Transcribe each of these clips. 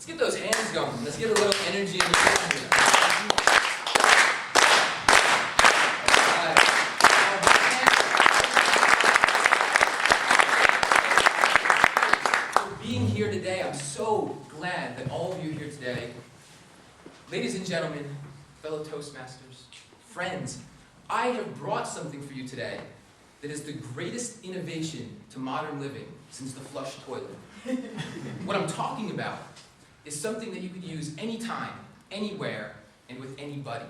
Let's get those hands going. Let's get a little energy in the room here. For being here today, I'm so glad that all of you are here today. Ladies and gentlemen, fellow Toastmasters, friends, I have brought something for you today that is the greatest innovation to modern living since the flush toilet. What I'm talking about is something that you could use anytime, anywhere, and with anybody.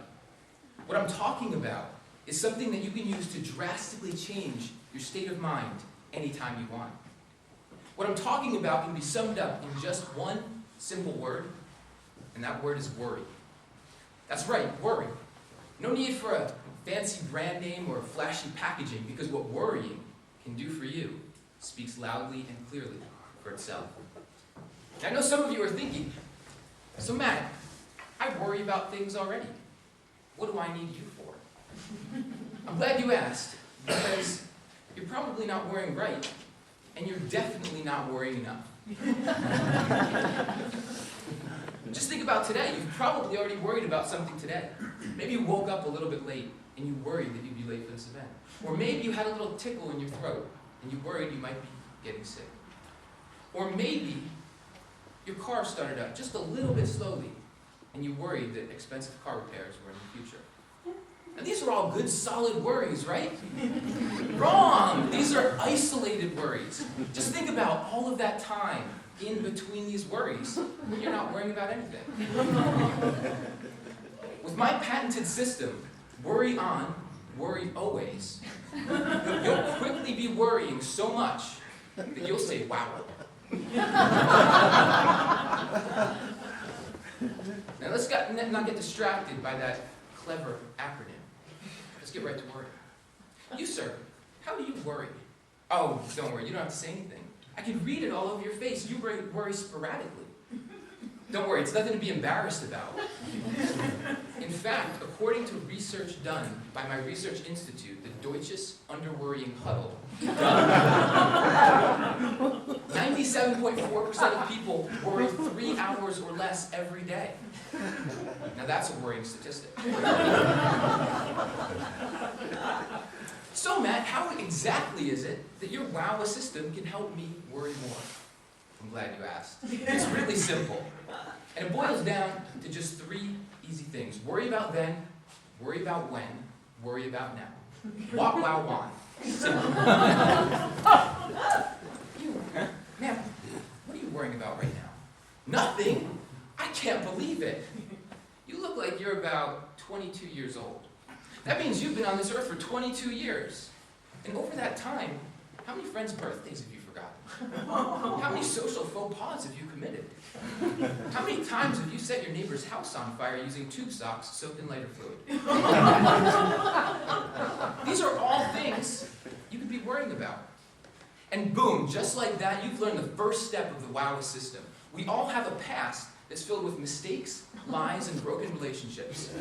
What I'm talking about is something that you can use to drastically change your state of mind anytime you want. What I'm talking about can be summed up in just one simple word, and that word is worry. That's right, worry. No need for a fancy brand name or flashy packaging, because what worrying can do for you speaks loudly and clearly for itself. Now, I know some of you are thinking, so Matt, I worry about things already. What do I need you for? I'm glad you asked, because you're probably not worrying right, and you're definitely not worrying enough. Just think about today. You've probably already worried about something today. Maybe you woke up a little bit late and you worried that you'd be late for this event. Or maybe you had a little tickle in your throat and you worried you might be getting sick. Or maybe your car started up just a little bit slowly and you worried that expensive car repairs were in the future. Now these are all good, solid worries, right? Wrong! These are isolated worries. Just think about all of that time in between these worries when you're not worrying about anything. With my patented system, worry on, worry always, you'll quickly be worrying so much that you'll say, wow. Now let's not get distracted by that clever acronym. Let's get right to worry. You, sir, how do you worry? Oh, don't worry, you don't have to say anything. I can read it all over your face. You worry sporadically. Don't worry, it's nothing to be embarrassed about. In fact, according to research done by my research institute, the Deutsches Underworrying Huddle, 97.4% of people worry 3 hours or less every day. Now that's a worrying statistic. So Matt, how exactly is it that your WOW system can help me worry more? I'm glad you asked. It's really simple. And it boils down to just 3 easy things. Worry about then, worry about when, worry about now. Walk, wow, want. Simple. Man, what are you worrying about right now? Nothing? I can't believe it. You look like you're about 22 years old. That means you've been on this earth for 22 years. And over that time, how many friends' birthdays have you forgotten? How many social faux pas have you committed? How many times have you set your neighbor's house on fire using tube socks soaked in lighter fluid? These are all things you could be worrying about. And boom, just like that, you've learned the first step of the WOW system. We all have a past that's filled with mistakes, lies, and broken relationships.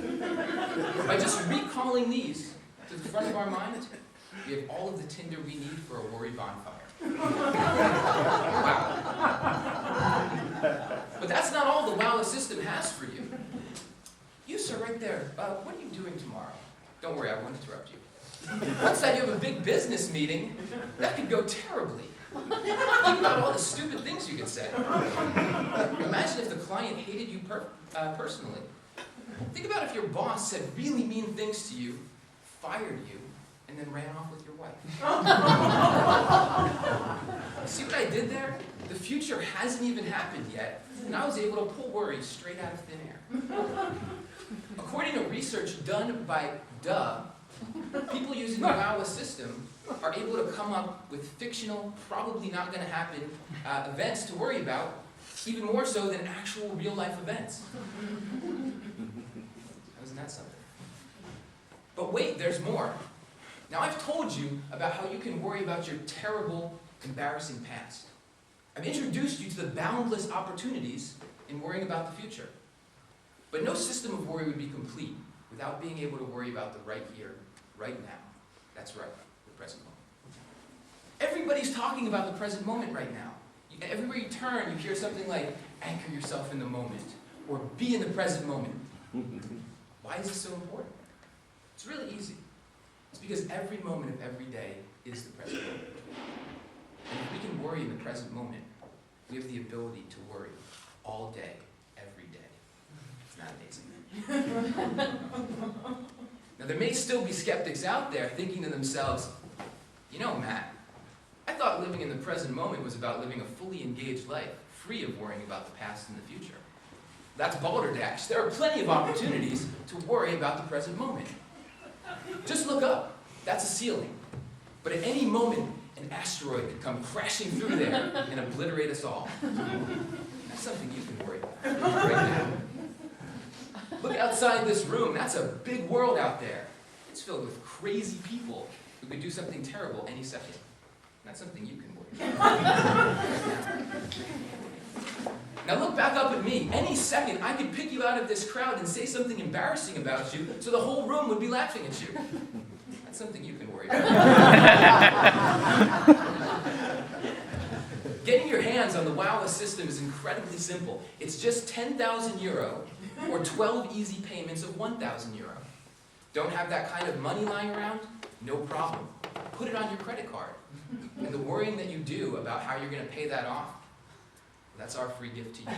By just recalling these to the front of our minds, we have all of the tinder we need for a worry bonfire. Wow. But that's not all the WOW system has for you. You, sir, right there, what are you doing tomorrow? Don't worry, I won't interrupt you. Once that you have a big business meeting, that could go terribly. Think about all the stupid things you could say. Imagine if the client hated you personally. Think about if your boss said really mean things to you, fired you, and then ran off with your wife. See what I did there? The future hasn't even happened yet, and I was able to pull worries straight out of thin air. According to research done by people using the WOW system are able to come up with fictional, probably not going to happen events to worry about, even more so than actual real-life events. Isn't that something? But wait, there's more. Now I've told you about how you can worry about your terrible, embarrassing past. I've introduced you to the boundless opportunities in worrying about the future. But no system of worry would be complete without being able to worry about the right here, right now. That's right, the present moment. Everybody's talking about the present moment right now. Everywhere you turn, you hear something like, anchor yourself in the moment, or be in the present moment. Why is this so important? It's really easy. It's because every moment of every day is the present moment. And if we can worry in the present moment, we have the ability to worry all day, every day. Isn't that amazing? Now, there may still be skeptics out there thinking to themselves, you know, Matt, I thought living in the present moment was about living a fully engaged life, free of worrying about the past and the future. That's balderdash. There are plenty of opportunities to worry about the present moment. Just look up. That's a ceiling. But at any moment, an asteroid could come crashing through there and obliterate us all. That's something you can worry about right now. Look outside this room. That's a big world out there. It's filled with crazy people who could do something terrible any second. That's something you can worry about. Now look back up at me. Any second, I could pick you out of this crowd and say something embarrassing about you, so the whole room would be laughing at you. That's something you can worry about. Getting your hands on the WOW system is incredibly simple. It's just 10,000 euro, or 12 easy payments of 1,000 euro. Don't have that kind of money lying around? No problem. Put it on your credit card. And the worrying that you do about how you're going to pay that off, that's our free gift to you.